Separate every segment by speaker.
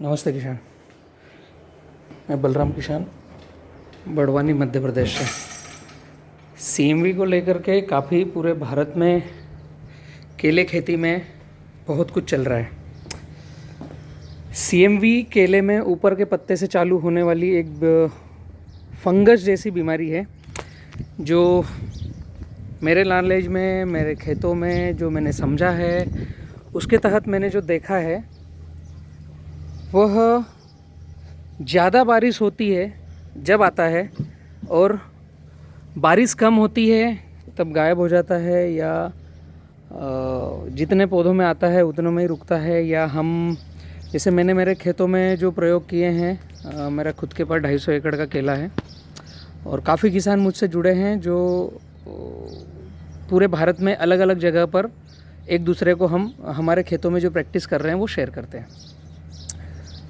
Speaker 1: नमस्ते किसान। मैं बलराम किसान बड़वानी मध्य प्रदेश से। सीएमवी को लेकर के काफ़ी पूरे भारत में केले खेती में बहुत कुछ चल रहा है। सीएमवी केले में ऊपर के पत्ते से चालू होने वाली एक फंगस जैसी बीमारी है जो मेरे नॉलेज में, मेरे खेतों में जो मैंने समझा है, उसके तहत मैंने जो देखा है वह ज़्यादा बारिश होती है जब आता है और बारिश कम होती है तब गायब हो जाता है, या जितने पौधों में आता है उतनों में ही रुकता है। या हम जैसे मैंने मेरे खेतों में जो प्रयोग किए हैं, मेरा खुद के पास 250 एकड़ का केला है और काफ़ी किसान मुझसे जुड़े हैं जो पूरे भारत में अलग अलग जगह पर एक दूसरे को हम हमारे खेतों में जो प्रैक्टिस कर रहे हैं वो शेयर करते हैं।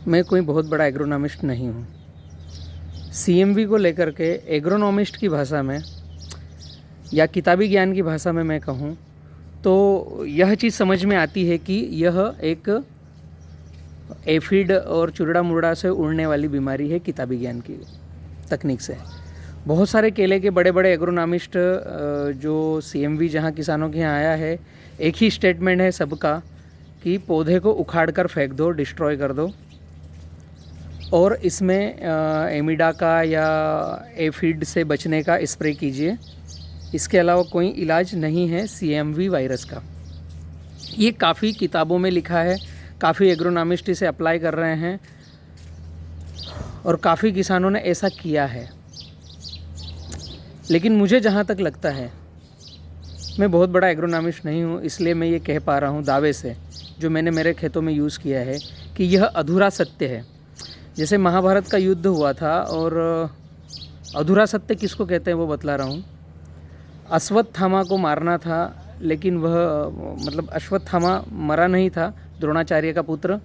Speaker 1: मैं कोई बहुत बड़ा एग्रोनॉमिस्ट नहीं हूँ। सीएमवी को लेकर के एग्रोनॉमिस्ट की भाषा में या किताबी ज्ञान की भाषा में मैं कहूँ तो यह चीज़ समझ में आती है कि यह एक एफिड और चुरड़ा मुरड़ा से उड़ने वाली बीमारी है। किताबी ज्ञान की तकनीक से बहुत सारे केले के बड़े बड़े एग्रोनॉमिस्ट जो सीएमवी जहाँ किसानों के यहाँ आया है, एक ही स्टेटमेंट है सबका कि पौधे को उखाड़ कर फेंक दो, डिस्ट्रॉय कर दो, और इसमें एमिडा का या एफिड से बचने का स्प्रे कीजिए। इसके अलावा कोई इलाज नहीं है सीएमवी वायरस का। ये काफ़ी किताबों में लिखा है, काफ़ी एग्रोनॉमिस्ट इसे अप्लाई कर रहे हैं और काफ़ी किसानों ने ऐसा किया है। लेकिन मुझे जहाँ तक लगता है, मैं बहुत बड़ा एग्रोनॉमिस्ट नहीं हूँ, इसलिए मैं ये कह पा रहा हूँ दावे से, जो मैंने मेरे खेतों में यूज़ किया है, कि यह अधूरा सत्य है। जैसे महाभारत का युद्ध हुआ था, और अधूरा सत्य किसको कहते हैं वो बतला रहा हूँ। अश्वत्थामा को मारना था, लेकिन वह अश्वत्थामा मरा नहीं था, द्रोणाचार्य का पुत्र।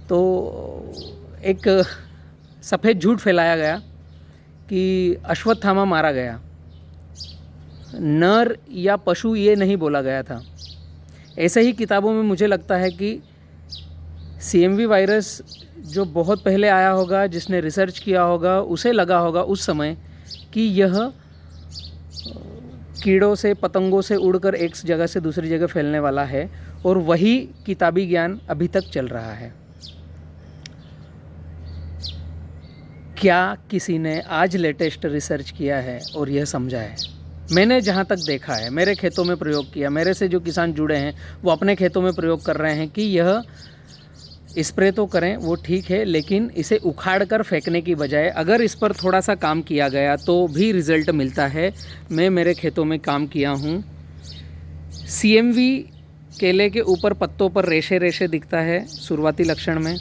Speaker 1: तो एक सफ़ेद झूठ फैलाया गया कि अश्वत्थामा मारा गया, नर या पशु ये नहीं बोला गया था। ऐसे ही किताबों में मुझे लगता है कि सीएमवी वायरस जो बहुत पहले आया होगा, जिसने रिसर्च किया होगा, उसे लगा होगा उस समय कि यह कीड़ों से, पतंगों से उड़कर एक जगह से दूसरी जगह फैलने वाला है, और वही किताबी ज्ञान अभी तक चल रहा है। क्या किसी ने आज लेटेस्ट रिसर्च किया है और यह समझा है? मैंने जहाँ तक देखा है, मेरे खेतों में प्रयोग किया, मेरे से जो किसान जुड़े हैं वो अपने खेतों में प्रयोग कर रहे हैं कि यह स्प्रे तो करें वो ठीक है, लेकिन इसे उखाड़ कर फेंकने की बजाय अगर इस पर थोड़ा सा काम किया गया तो भी रिज़ल्ट मिलता है। मैं मेरे खेतों में काम किया हूँ। सीएमवी केले के ऊपर पत्तों पर रेशे रेशे दिखता है शुरुआती लक्षण में,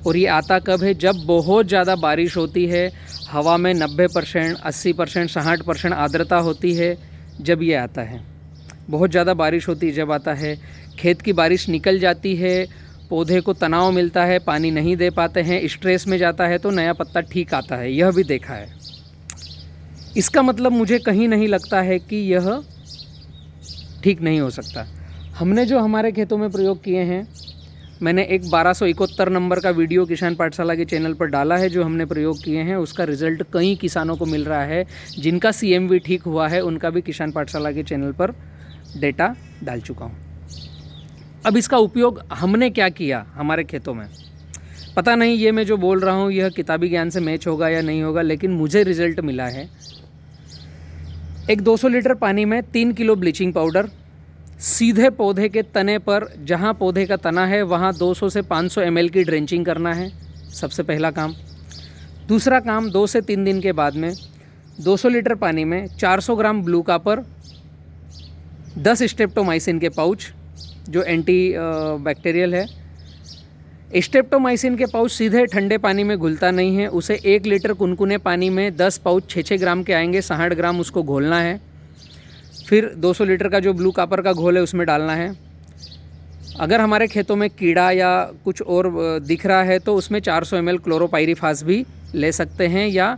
Speaker 1: और ये आता कब है? जब बहुत ज़्यादा बारिश होती है, हवा में 90%, 80%, 60% आर्द्रता होती है, जब ये आता है। बहुत ज़्यादा बारिश होती है जब आता है। खेत की बारिश निकल जाती है, पौधे को तनाव मिलता है, पानी नहीं दे पाते हैं, स्ट्रेस में जाता है, तो नया पत्ता ठीक आता है। यह भी देखा है। इसका मतलब मुझे कहीं नहीं लगता है कि यह ठीक नहीं हो सकता। हमने जो हमारे खेतों में प्रयोग किए हैं, मैंने एक 1271 नंबर का वीडियो किसान पाठशाला के चैनल पर डाला है, जो हमने प्रयोग किए हैं। उसका रिज़ल्ट कई किसानों को मिल रहा है। जिनका सीएमवी ठीक हुआ है उनका भी किसान पाठशाला के चैनल पर डेटा डाल चुका हूँ। अब इसका उपयोग हमने क्या किया हमारे खेतों में, पता नहीं ये मैं जो बोल रहा हूँ यह किताबी ज्ञान से मैच होगा या नहीं होगा, लेकिन मुझे रिज़ल्ट मिला है। एक 200 लीटर पानी में 3 किलो ब्लीचिंग पाउडर सीधे पौधे के तने पर, जहाँ पौधे का तना है वहाँ 200 से 500 ml की ड्रेंचिंग करना है, सबसे पहला काम। दूसरा काम, 2 से 3 दिन के बाद में 200 लीटर पानी में 400 ग्राम ब्लू कॉपर, 10 स्ट्रेप्टोमाइसिन के पाउच जो एंटी बैक्टीरियल है। स्ट्रेप्टोमाइसिन के पाउच सीधे ठंडे पानी में घुलता नहीं है, उसे 1 लीटर कुनकुने पानी में 10 पाउच 6-6 ग्राम के आएंगे, 60 ग्राम उसको घोलना है। फिर 200 लीटर का जो ब्लू कॉपर का घोल है उसमें डालना है। अगर हमारे खेतों में कीड़ा या कुछ और दिख रहा है तो उसमें 400 ml क्लोरोपाइरीफास भी ले सकते हैं, या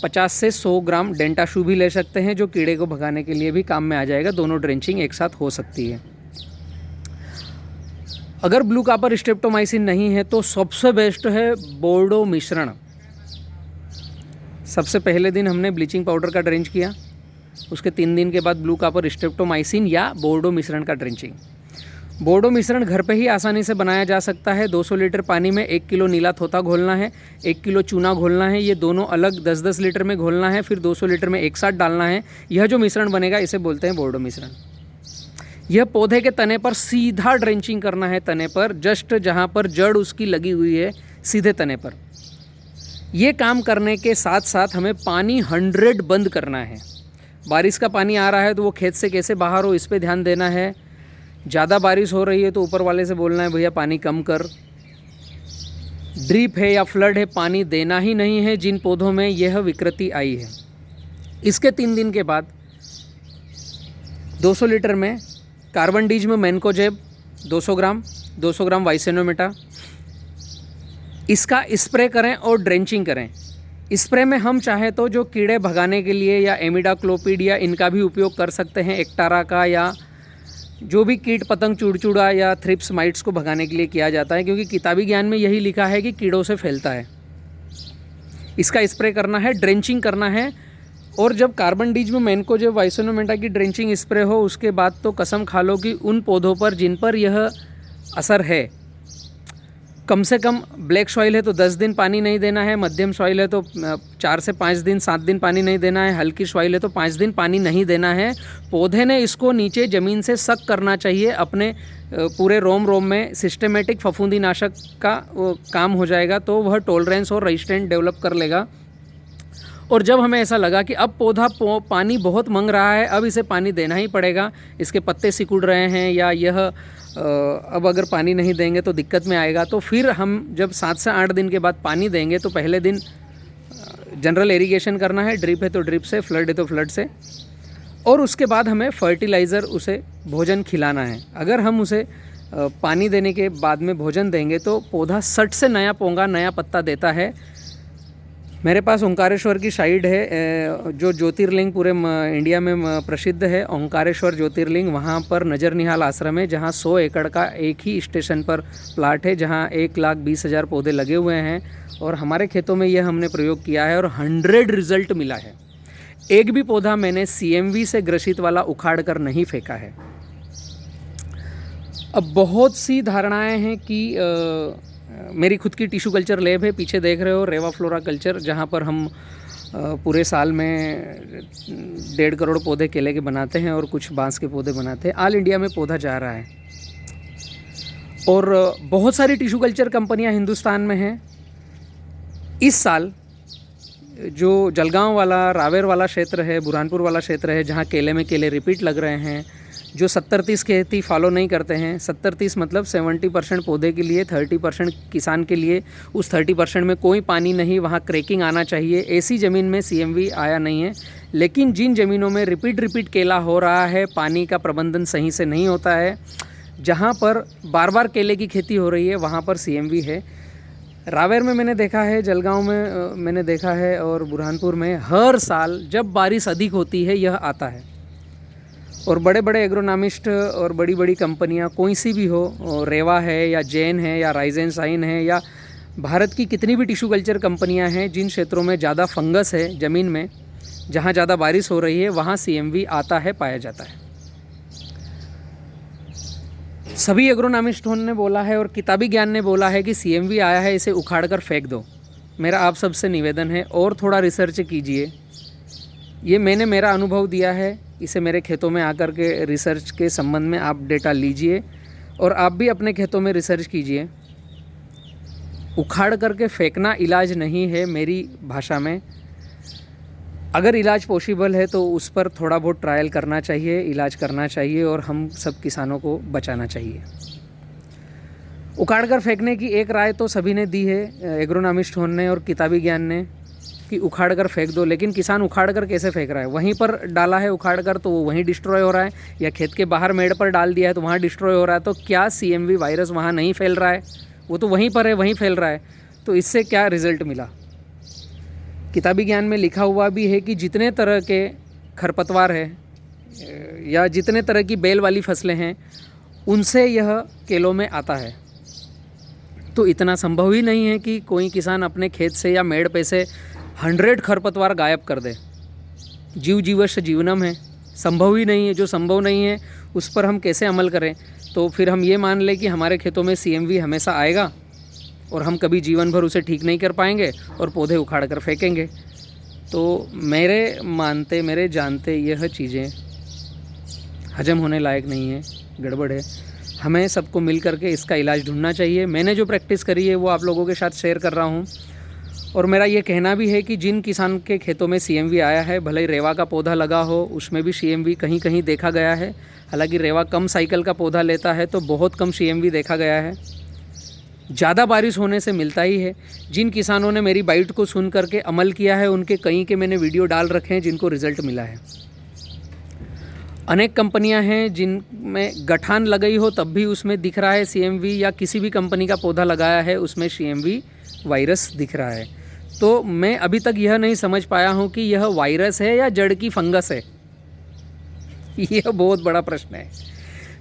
Speaker 1: 50 से 100 ग्राम डेंटाशू भी ले सकते हैं, जो कीड़े को भगाने के लिए भी काम में आ जाएगा। दोनों ड्रेंचिंग एक साथ हो सकती है। अगर ब्लू कॉपर स्ट्रेप्टोमाइसिन नहीं है तो सबसे बेस्ट है बोर्डो मिश्रण। सबसे पहले दिन हमने ब्लीचिंग पाउडर का ड्रेंच किया, उसके 3 दिन के बाद ब्लू कॉपर स्ट्रेप्टोमाइसिन या बोर्डो मिश्रण का ड्रेंचिंग। बोर्डो मिश्रण घर पे ही आसानी से बनाया जा सकता है। 200 लीटर पानी में 1 किलो नीला थोथा घोलना है, 1 किलो चूना घोलना है, ये दोनों अलग 10-10 लीटर में घोलना है, फिर 200 लीटर में एक साथ डालना है। यह जो मिश्रण बनेगा इसे बोलते हैं बोर्डो मिश्रण। यह पौधे के तने पर सीधा ड्रेंचिंग करना है, तने पर जस्ट जहाँ पर जड़ उसकी लगी हुई है सीधे तने पर। ये काम करने के साथ साथ हमें पानी 100 बंद करना है। बारिश का पानी आ रहा है तो वो खेत से कैसे बाहर हो इस पे ध्यान देना है। ज़्यादा बारिश हो रही है तो ऊपर वाले से बोलना है भैया पानी कम कर। ड्रिप है या फ्लड है, पानी देना ही नहीं है जिन पौधों में यह विकृति आई है। इसके 3 दिन के बाद 200 लीटर में कार्बन-डीज में मैनकोजेब 200 ग्राम वाइसेनोमेटा, इसका स्प्रे करें और ड्रेंचिंग करें। स्प्रे में हम चाहे तो जो कीड़े भगाने के लिए या एमिडाक्लोपिड या इनका भी उपयोग कर सकते हैं, एक्टारा का, या जो भी कीट पतंग चूड़चूड़ा या थ्रिप्स माइट्स को भगाने के लिए किया जाता है, क्योंकि किताबी ज्ञान में यही लिखा है कि कीड़ों से फैलता है। इसका स्प्रे करना है, ड्रेंचिंग करना है। और जब कार्बन-डीज में मैनकोजेब वाइसेनोमेटा की ड्रेंचिंग स्प्रे हो उसके बाद तो कसम खा लो कि उन पौधों पर जिन पर यह असर है, कम से कम ब्लैक सॉइल है तो 10 दिन पानी नहीं देना है, मध्यम सॉइल है तो 4 से 5 दिन 7 दिन पानी नहीं देना है, हल्की सॉइल है तो 5 दिन पानी नहीं देना है। पौधे ने इसको नीचे ज़मीन से सक करना चाहिए, अपने पूरे रोम में सिस्टमेटिक फफूंदीनाशक का काम हो जाएगा, तो वह टॉलरेंस और रेजिस्टेंट डेवलप कर लेगा। और जब हमें ऐसा लगा कि अब पौधा पानी बहुत मांग रहा है, अब इसे पानी देना ही पड़ेगा, इसके पत्ते सिकुड़ रहे हैं या यह अब अगर पानी नहीं देंगे तो दिक्कत में आएगा, तो फिर हम जब 7 से 8 दिन के बाद पानी देंगे तो पहले दिन जनरल इरिगेशन करना है, ड्रिप है तो ड्रिप से, फ्लड है तो फ्लड से, और उसके बाद हमें फर्टिलाइज़र उसे भोजन खिलाना है। अगर हम उसे पानी देने के बाद में भोजन देंगे तो पौधा सट से नया पोंगा, नया पत्ता देता है। मेरे पास ओंकारेश्वर की साइड है, जो ज्योतिर्लिंग पूरे इंडिया में प्रसिद्ध है, ओंकारेश्वर ज्योतिर्लिंग। वहाँ पर नज़र निहाल आश्रम है, जहाँ 100 एकड़ का एक ही स्टेशन पर प्लाट है, जहाँ 1,20,000 पौधे लगे हुए हैं। और हमारे खेतों में यह हमने प्रयोग किया है और 100 रिजल्ट मिला है। एक भी पौधा मैंने CMV से ग्रसित वाला उखाड़ कर नहीं फेंका है। अब बहुत सी धारणाएं हैं कि मेरी खुद की टिश्यू कल्चर लैब है, पीछे देख रहे हो, रेवा फ्लोरा कल्चर, जहाँ पर हम पूरे साल में 1.5 करोड़ पौधे केले के बनाते हैं और कुछ बांस के पौधे बनाते हैं। ऑल इंडिया में पौधा जा रहा है और बहुत सारी टिश्यू कल्चर कंपनियां हिंदुस्तान में हैं। इस साल जो जलगांव वाला, रावेर वाला क्षेत्र है, बुरहानपुर वाला क्षेत्र है, जहाँ केले में केले रिपीट लग रहे हैं, जो 70-30 खेती फॉलो नहीं करते हैं। 70-30 मतलब 70% पौधे के लिए, 30% किसान के लिए। उस 30% में कोई पानी नहीं, वहाँ क्रैकिंग आना चाहिए। ऐसी ज़मीन में CMV आया नहीं है। लेकिन जिन ज़मीनों में रिपीट केला हो रहा है, पानी का प्रबंधन सही से नहीं होता है, जहाँ पर बार बार केले की खेती हो रही है, वहाँ पर CMV है। रावेर में मैंने देखा है, जलगांव में मैंने देखा है, और बुरहानपुर में हर साल जब बारिश अधिक होती है यह आता है। और बड़े बड़े एग्रोनॉमिस्ट और बड़ी बड़ी कंपनियां, कोई सी भी हो, रेवा है या जैन है या राइजेन साइन है, या भारत की कितनी भी टिश्यू कल्चर कंपनियां हैं, जिन क्षेत्रों में ज़्यादा फंगस है ज़मीन में, जहां ज़्यादा बारिश हो रही है, वहां CMV आता है, पाया जाता है। सभी एग्रोनॉमिस्टों ने बोला है और किताबी ज्ञान ने बोला है कि CMV आया है, इसे उखाड़ कर फेंक दो। मेरा आप सबसे निवेदन है और थोड़ा रिसर्च कीजिए। ये मैंने मेरा अनुभव दिया है, इसे मेरे खेतों में आकर के रिसर्च के संबंध में आप डेटा लीजिए और आप भी अपने खेतों में रिसर्च कीजिए। उखाड़ करके फेंकना इलाज नहीं है मेरी भाषा में। अगर इलाज पॉसिबल है तो उस पर थोड़ा बहुत ट्रायल करना चाहिए, इलाज करना चाहिए और हम सब किसानों को बचाना चाहिए। उखाड़ कर फेंकने की एक राय तो सभी ने दी है, एग्रोनॉमिस्ट ने और किताबी ज्ञान ने, कि उखाड़ कर फेंक दो। लेकिन किसान उखाड़ कर कैसे फेंक रहा है? वहीं पर डाला है उखाड़ कर तो वो वहीं डिस्ट्रॉय हो रहा है, या खेत के बाहर मेड़ पर डाल दिया है तो वहाँ डिस्ट्रॉय हो रहा है। तो क्या CMV वायरस वहाँ नहीं फैल रहा है? वो तो वहीं पर है, वहीं फैल रहा है। तो इससे क्या रिजल्ट मिला? किताबी ज्ञान में लिखा हुआ भी है कि जितने तरह के खरपतवार है या जितने तरह की बेल वाली फसलें हैं, उनसे यह किलो में आता है। तो इतना संभव ही नहीं है कि कोई किसान अपने खेत से या मेड़ पे से 100 खरपतवार गायब कर दे। जीव जीवस्य जीवनम है, संभव ही नहीं है। जो संभव नहीं है उस पर हम कैसे अमल करें? तो फिर हम ये मान लें कि हमारे खेतों में CMV हमेशा आएगा और हम कभी जीवन भर उसे ठीक नहीं कर पाएंगे और पौधे उखाड़ कर फेंकेंगे। तो मेरे जानते यह चीज़ें हजम होने लायक नहीं है, गड़बड़ है। हमें सबको मिल करके इसका इलाज ढूंढना चाहिए। मैंने जो प्रैक्टिस करी है वो आप लोगों के साथ शेयर कर रहा हूँ। और मेरा ये कहना भी है कि जिन किसान के खेतों में CMV आया है, भले ही रेवा का पौधा लगा हो, उसमें भी CMV कहीं कहीं देखा गया है। हालांकि रेवा कम साइकिल का पौधा लेता है तो बहुत कम CMV देखा गया है, ज़्यादा बारिश होने से मिलता ही है। जिन किसानों ने मेरी बाइट को सुन करके अमल किया है उनके कई के मैंने वीडियो डाल रखे हैं जिनको रिज़ल्ट मिला है। अनेक कंपनियां हैं जिनमें गठान लगाई हो तब भी उसमें दिख रहा है CMV, या किसी भी कंपनी का पौधा लगाया है उसमें CMV वायरस दिख रहा है। तो मैं अभी तक यह नहीं समझ पाया हूं कि यह वायरस है या जड़ की फंगस है। यह बहुत बड़ा प्रश्न है,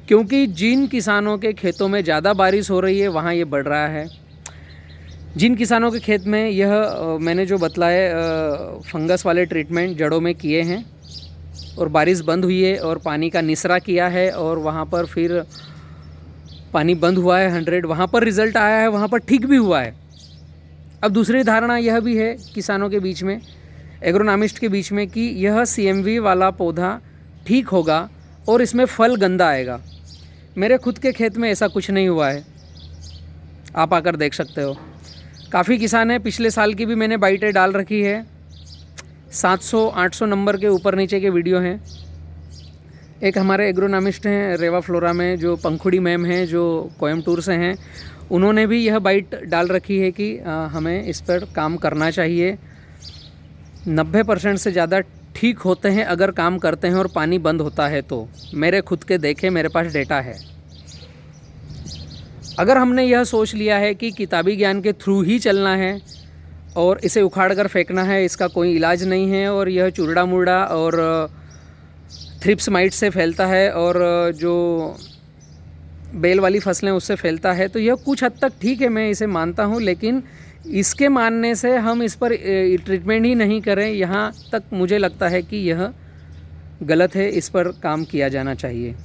Speaker 1: क्योंकि जिन किसानों के खेतों में ज़्यादा बारिश हो रही है वहाँ ये बढ़ रहा है। जिन किसानों के खेत में यह मैंने जो बतलाए फंगस वाले ट्रीटमेंट जड़ों में किए हैं और बारिश बंद हुई है और पानी का निसरा किया है और वहाँ पर फिर पानी बंद हुआ है 100, वहाँ पर रिज़ल्ट आया है, वहाँ पर ठीक भी हुआ है। अब दूसरी धारणा यह भी है किसानों के बीच में, एग्रोनॉमिस्ट के बीच में, कि यह CMV वाला पौधा ठीक होगा और इसमें फल गंदा आएगा। मेरे खुद के खेत में ऐसा कुछ नहीं हुआ है, आप आकर देख सकते हो। काफ़ी किसान हैं, पिछले साल की भी मैंने बाइटें डाल रखी है, 700-800 नंबर के ऊपर नीचे के वीडियो हैं। एक हमारे एग्रोनॉमिस्ट हैं रेवा फ्लोरा में, जो पंखुड़ी मैम हैं, जो कोयम्बटूर से हैं, उन्होंने भी यह बाइट डाल रखी है कि हमें इस पर काम करना चाहिए। 90% से ज़्यादा ठीक होते हैं अगर काम करते हैं और पानी बंद होता है तो। मेरे खुद के देखे, मेरे पास डेटा है। अगर हमने यह सोच लिया है कि किताबी ज्ञान के थ्रू ही चलना है और इसे उखाड़ कर फेंकना है, इसका कोई इलाज नहीं है और यह चुरड़ा मुरड़ा और थ्रिप्स माइट से फैलता है और जो बेल वाली फसलें उससे फैलता है, तो यह कुछ हद तक ठीक है, मैं इसे मानता हूँ। लेकिन इसके मानने से हम इस पर ट्रीटमेंट ही नहीं करें, यहाँ तक मुझे लगता है कि यह गलत है। इस पर काम किया जाना चाहिए।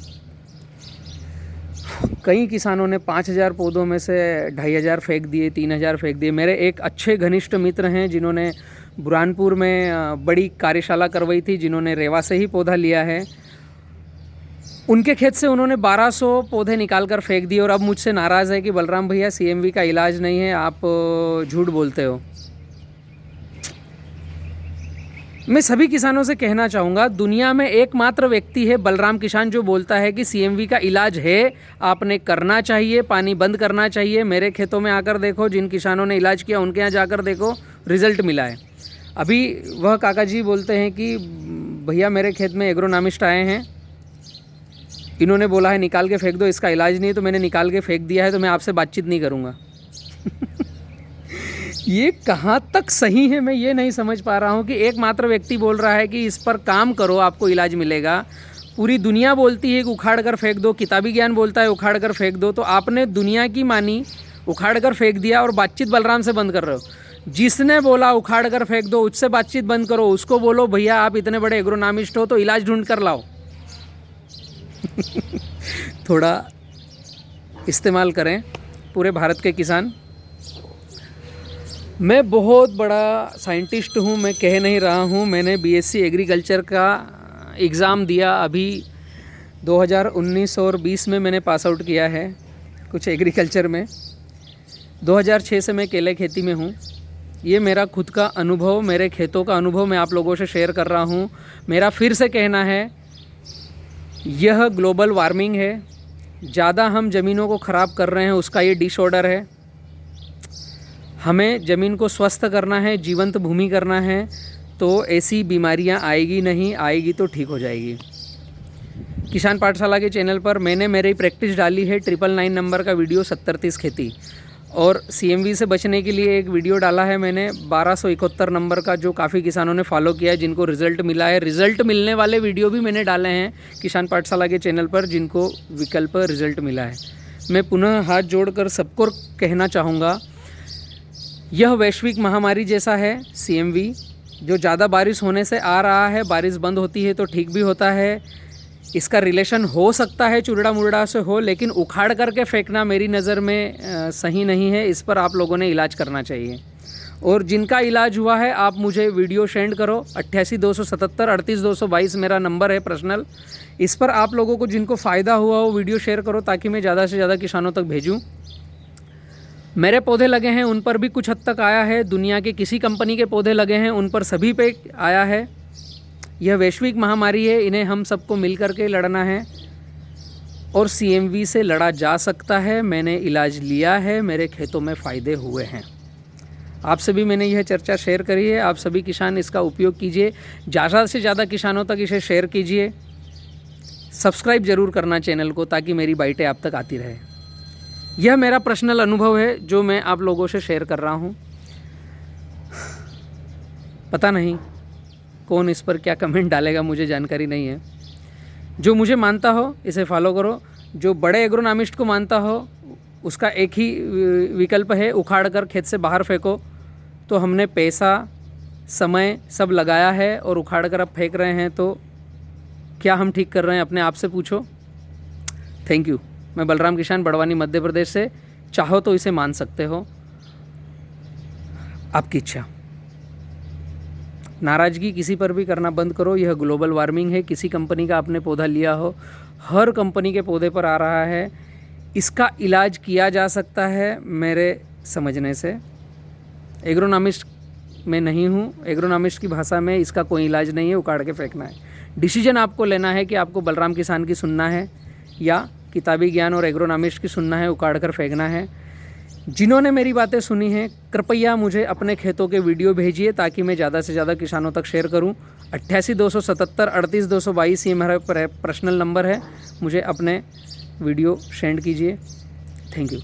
Speaker 1: कई किसानों ने 5000 पौधों में से 2500 फेंक दिए, 3000 फेंक दिए। मेरे एक अच्छे घनिष्ठ मित्र हैं जिन्होंने बुरहानपुर में बड़ी कार्यशाला करवाई थी, जिन्होंने रेवा से ही पौधा लिया है। उनके खेत से उन्होंने 1200 पौधे निकाल कर फेंक दिए और अब मुझसे नाराज़ है कि बलराम भैया CMV का इलाज नहीं है, आप झूठ बोलते हो। मैं सभी किसानों से कहना चाहूँगा, दुनिया में एकमात्र व्यक्ति है बलराम किसान जो बोलता है कि CMV का इलाज है, आपने करना चाहिए, पानी बंद करना चाहिए। मेरे खेतों में आकर देखो, जिन किसानों ने इलाज किया उनके यहाँ जाकर देखो, रिज़ल्ट मिला है। अभी वह काका जी बोलते हैं कि भैया मेरे खेत में एग्रोनॉमिस्ट आए हैं, इन्होंने बोला है निकाल के फेंक दो, इसका इलाज नहीं है, तो मैंने निकाल के फेंक दिया है, तो मैं आपसे बातचीत नहीं करूँगा। ये कहाँ तक सही है मैं ये नहीं समझ पा रहा हूँ कि एकमात्र व्यक्ति बोल रहा है कि इस पर काम करो, आपको इलाज मिलेगा। पूरी दुनिया बोलती है कि उखाड़ कर फेंक दो, किताबी ज्ञान बोलता है उखाड़ कर फेंक दो, तो आपने दुनिया की मानी, उखाड़ कर फेंक दिया और बातचीत बलराम से बंद कर रहे हो। जिसने बोला उखाड़ कर फेंक दो उससे बातचीत बंद करो, उसको बोलो भैया आप इतने बड़े एग्रोनॉमिस्ट हो तो इलाज ढूंढ कर लाओ। थोड़ा इस्तेमाल करें पूरे भारत के किसान। मैं बहुत बड़ा साइंटिस्ट हूँ, मैं कह नहीं रहा हूँ। मैंने BSc एग्रीकल्चर का एग्ज़ाम दिया, अभी 2019 और 20 में मैंने पास आउट किया है कुछ एग्रीकल्चर में। 2006 से मैं केले खेती में हूँ। ये मेरा खुद का अनुभव, मेरे खेतों का अनुभव मैं आप लोगों से शेयर कर रहा हूँ। मेरा फिर से कहना है, यह ग्लोबल वार्मिंग है, ज़्यादा हम ज़मीनों को ख़राब कर रहे हैं, उसका ये डिसऑर्डर है। हमें ज़मीन को स्वस्थ करना है, जीवंत भूमि करना है, तो ऐसी बीमारियां आएगी नहीं, आएगी तो ठीक हो जाएगी। किसान पाठशाला के चैनल पर मैंने मेरी प्रैक्टिस डाली है 999 नंबर का वीडियो 70-30 खेती, और CMV से बचने के लिए एक वीडियो डाला है मैंने 1271 नंबर का, जो काफ़ी किसानों ने फॉलो किया है, जिनको रिज़ल्ट मिला है। रिज़ल्ट मिलने वाले वीडियो भी मैंने डाले हैं किसान पाठशाला के चैनल पर, जिनको विकल्प रिज़ल्ट मिला है। मैं पुनः हाथ जोड़कर सबको कहना चाहूँगा, यह वैश्विक महामारी जैसा है CMV, जो ज़्यादा बारिश होने से आ रहा है, बारिश बंद होती है तो ठीक भी होता है। इसका रिलेशन हो सकता है चुरड़ा मुरड़ा से हो, लेकिन उखाड़ करके फेंकना मेरी नज़र में सही नहीं है। इस पर आप लोगों ने इलाज करना चाहिए। और जिनका इलाज हुआ है आप मुझे वीडियो सेंड करो। 88 277 38 222 मेरा नंबर है पर्सनल। इस पर आप लोगों को जिनको फ़ायदा हुआ हो वीडियो शेयर करो, ताकि मैं ज़्यादा से ज़्यादा किसानों तक भेजूँ। मेरे पौधे लगे हैं उन पर भी कुछ हद तक आया है, दुनिया के किसी कंपनी के पौधे लगे हैं उन पर सभी पे आया है। यह वैश्विक महामारी है, इन्हें हम सबको मिल कर के लड़ना है और CMV से लड़ा जा सकता है। मैंने इलाज लिया है, मेरे खेतों में फ़ायदे हुए हैं। आपसे भी मैंने यह चर्चा शेयर करी है। आप सभी किसान इसका उपयोग कीजिए, ज़्यादा से ज़्यादा किसानों तक इसे शेयर कीजिए। सब्सक्राइब ज़रूर करना चैनल को, ताकि मेरी बाइटें आप तक आती रहे। यह मेरा पर्सनल अनुभव है जो मैं आप लोगों से शेयर कर रहा हूँ। पता नहीं कौन इस पर क्या कमेंट डालेगा, मुझे जानकारी नहीं है। जो मुझे मानता हो इसे फॉलो करो, जो बड़े एग्रोनॉमिस्ट को मानता हो उसका एक ही विकल्प है, उखाड़ कर खेत से बाहर फेंको। तो हमने पैसा समय सब लगाया है और उखाड़ कर अब फेंक रहे हैं, तो क्या हम ठीक कर रहे हैं? अपने आप से पूछो। Thank you. मैं बलराम किसान, बड़वानी, मध्य प्रदेश से। चाहो तो इसे मान सकते हो, आपकी इच्छा। नाराज़गी किसी पर भी करना बंद करो। यह ग्लोबल वार्मिंग है। किसी कंपनी का आपने पौधा लिया हो, हर कंपनी के पौधे पर आ रहा है। इसका इलाज किया जा सकता है मेरे समझने से। एग्रोनॉमिस्ट मैं नहीं हूँ, एग्रोनॉमिस्ट की भाषा में इसका कोई इलाज नहीं है, उखाड़ के फेंकना है। डिसीजन आपको लेना है कि आपको बलराम किसान की सुनना है या किताबी ज्ञान और एग्रोनॉमिस्ट की सुनना है, उखाड़ कर फेंकना है। जिन्होंने मेरी बातें सुनी हैं, कृपया मुझे अपने खेतों के वीडियो भेजिए, ताकि मैं ज़्यादा से ज़्यादा किसानों तक शेयर करूं। 88 277 38 222 ये मेरा पर्सनल नंबर है। मुझे अपने वीडियो सेंड कीजिए। Thank you.